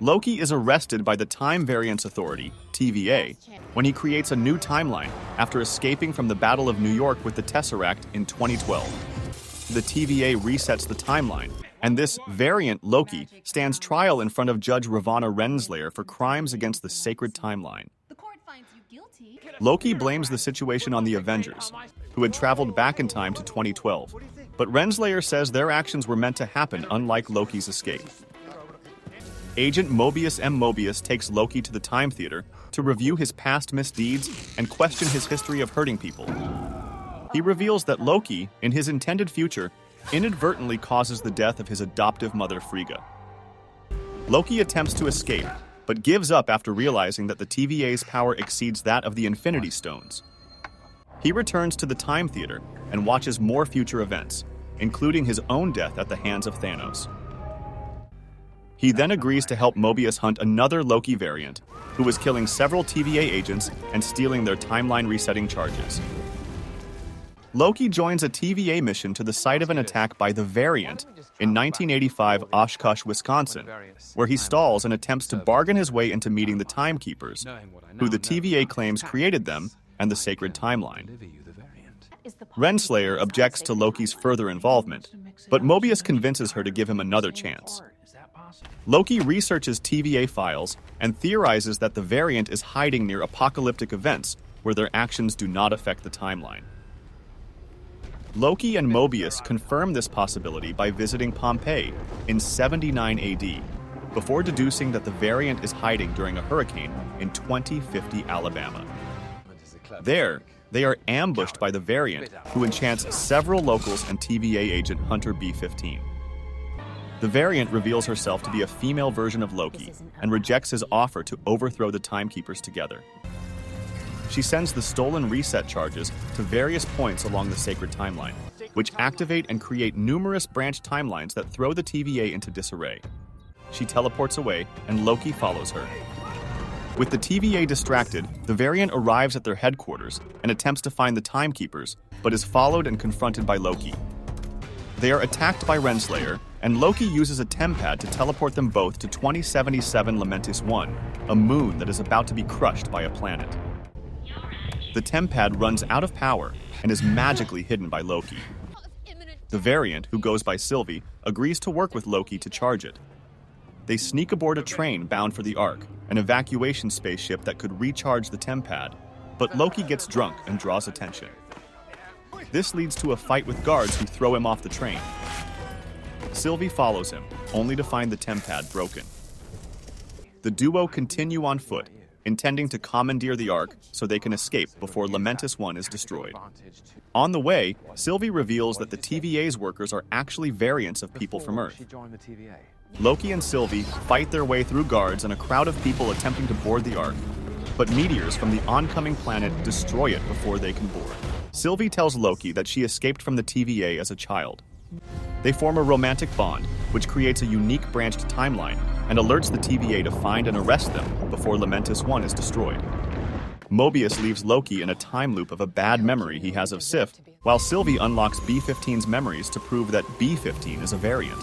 Loki is arrested by the Time Variance Authority, TVA, when he creates a new timeline after escaping from the Battle of New York with the Tesseract in 2012. The TVA resets the timeline, and this variant Loki stands trial in front of Judge Ravonna Renslayer for crimes against the sacred timeline. Loki blames the situation on the Avengers, who had traveled back in time to 2012, but Renslayer says their actions were meant to happen, unlike Loki's escape. Agent Mobius M. Mobius takes Loki to the Time Theater to review his past misdeeds and question his history of hurting people. He reveals that Loki, in his intended future, inadvertently causes the death of his adoptive mother Frigga. Loki attempts to escape, but gives up after realizing that the TVA's power exceeds that of the Infinity Stones. He returns to the Time Theater and watches more future events, including his own death at the hands of Thanos. He then agrees to help Mobius hunt another Loki variant, who was killing several TVA agents and stealing their timeline resetting charges. Loki joins a TVA mission to the site of an attack by the Variant in 1985 Oshkosh, Wisconsin, where he stalls and attempts to bargain his way into meeting the Timekeepers, who the TVA claims created them and the sacred timeline. Renslayer objects to Loki's further involvement, but Mobius convinces her to give him another chance. Loki researches TVA files and theorizes that the Variant is hiding near apocalyptic events where their actions do not affect the timeline. Loki and Mobius confirm this possibility by visiting Pompeii in 79 AD, before deducing that the Variant is hiding during a hurricane in 2050 Alabama. There, they are ambushed by the Variant, who enchants several locals and TVA agent Hunter B-15. The Variant reveals herself to be a female version of Loki and rejects his offer to overthrow the Timekeepers together. She sends the stolen reset charges to various points along the sacred timeline, which activate and create numerous branch timelines that throw the TVA into disarray. She teleports away, and Loki follows her. With the TVA distracted, the Variant arrives at their headquarters and attempts to find the Timekeepers, but is followed and confronted by Loki. They are attacked by Renslayer, and Loki uses a tempad to teleport them both to 2077 Lamentis 1, a moon that is about to be crushed by a planet. The tempad runs out of power and is magically hidden by Loki. The Variant, who goes by Sylvie, agrees to work with Loki to charge it. They sneak aboard a train bound for the Ark, an evacuation spaceship that could recharge the tempad, but Loki gets drunk and draws attention. This leads to a fight with guards who throw him off the train. Sylvie follows him, only to find the tempad broken. The duo continue on foot, intending to commandeer the Ark so they can escape before Lamentis 1 is destroyed. On the way, Sylvie reveals that the TVA's workers are actually variants of people from Earth. Loki and Sylvie fight their way through guards and a crowd of people attempting to board the Ark, but meteors from the oncoming planet destroy it before they can board. Sylvie tells Loki that she escaped from the TVA as a child. They form a romantic bond, which creates a unique branched timeline and alerts the TVA to find and arrest them before Lamentis 1 is destroyed. Mobius leaves Loki in a time loop of a bad memory he has of Sif, while Sylvie unlocks B-15's memories to prove that B-15 is a variant.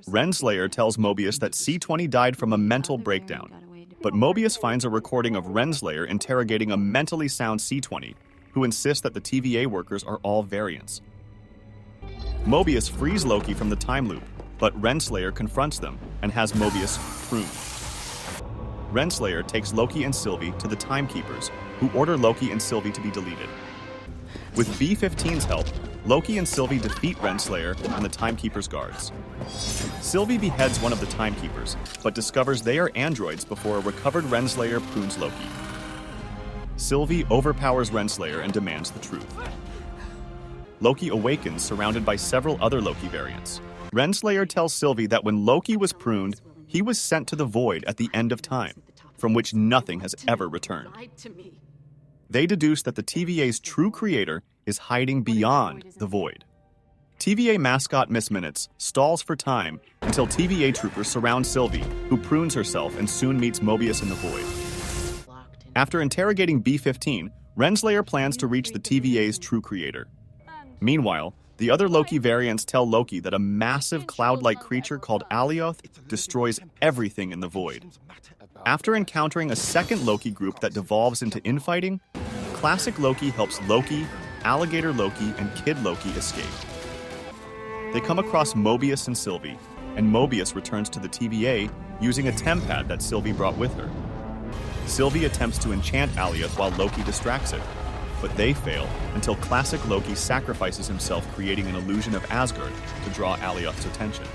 Renslayer tells Mobius that C-20 died from a mental breakdown, but Mobius finds a recording of Renslayer interrogating a mentally sound C-20, who insists that the TVA workers are all variants. Mobius frees Loki from the time loop, but Renslayer confronts them and has Mobius pruned. Renslayer takes Loki and Sylvie to the Timekeepers, who order Loki and Sylvie to be deleted. With B-15's help, Loki and Sylvie defeat Renslayer and the Timekeepers' guards. Sylvie beheads one of the Timekeepers, but discovers they are androids before a recovered Renslayer prunes Loki. Sylvie overpowers Renslayer and demands the truth. Loki awakens surrounded by several other Loki variants. Renslayer tells Sylvie that when Loki was pruned, he was sent to the void at the end of time, from which nothing has ever returned. They deduce that the TVA's true creator is hiding beyond the void. TVA mascot Miss Minutes stalls for time until TVA troopers surround Sylvie, who prunes herself and soon meets Mobius in the void. After interrogating B-15, Renslayer plans to reach the TVA's true creator. Meanwhile, The other Loki variants tell Loki that a massive cloud-like creature called Alioth destroys everything in the void. After encountering a second Loki group that devolves into infighting, classic Loki helps Loki, Alligator Loki, and Kid Loki escape. They come across Mobius and Sylvie, and Mobius returns to the TVA using a tempad that Sylvie brought with her. Sylvie attempts to enchant Alioth while Loki distracts it, but they fail until classic Loki sacrifices himself, creating an illusion of Asgard to draw Alioth's attention.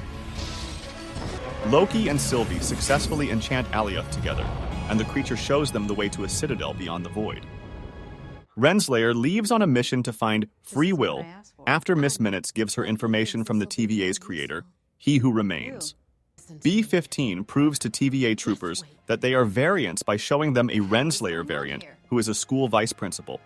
Loki and Sylvie successfully enchant Alioth together, and the creature shows them the way to a citadel beyond the void. Renslayer leaves on a mission to find free will after Miss Minutes gives her information from the TVA's creator, He Who Remains. B-15 proves to TVA troopers that they are variants by showing them a Renslayer variant who is a school vice principal.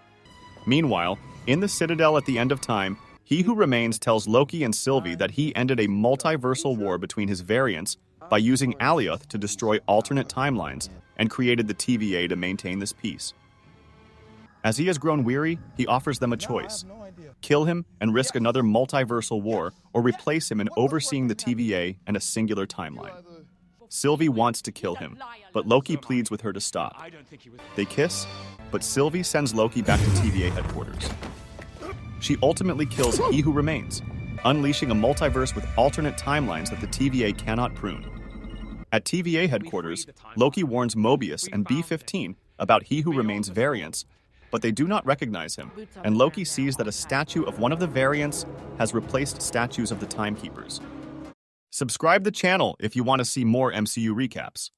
Meanwhile, in the Citadel at the end of time, He Who Remains tells Loki and Sylvie that he ended a multiversal war between his variants by using Alioth to destroy alternate timelines and created the TVA to maintain this peace. As he has grown weary, he offers them a choice: kill him and risk another multiversal war, or replace him in overseeing the TVA and a singular timeline. Sylvie wants to kill him, but Loki pleads with her to stop. They kiss, but Sylvie sends Loki back to TVA headquarters. She ultimately kills He Who Remains, unleashing a multiverse with alternate timelines that the TVA cannot prune. At TVA headquarters, Loki warns Mobius and B-15 about He Who Remains variants, but they do not recognize him, and Loki sees that a statue of one of the variants has replaced statues of the Timekeepers. Subscribe the channel if you want to see more MCU recaps.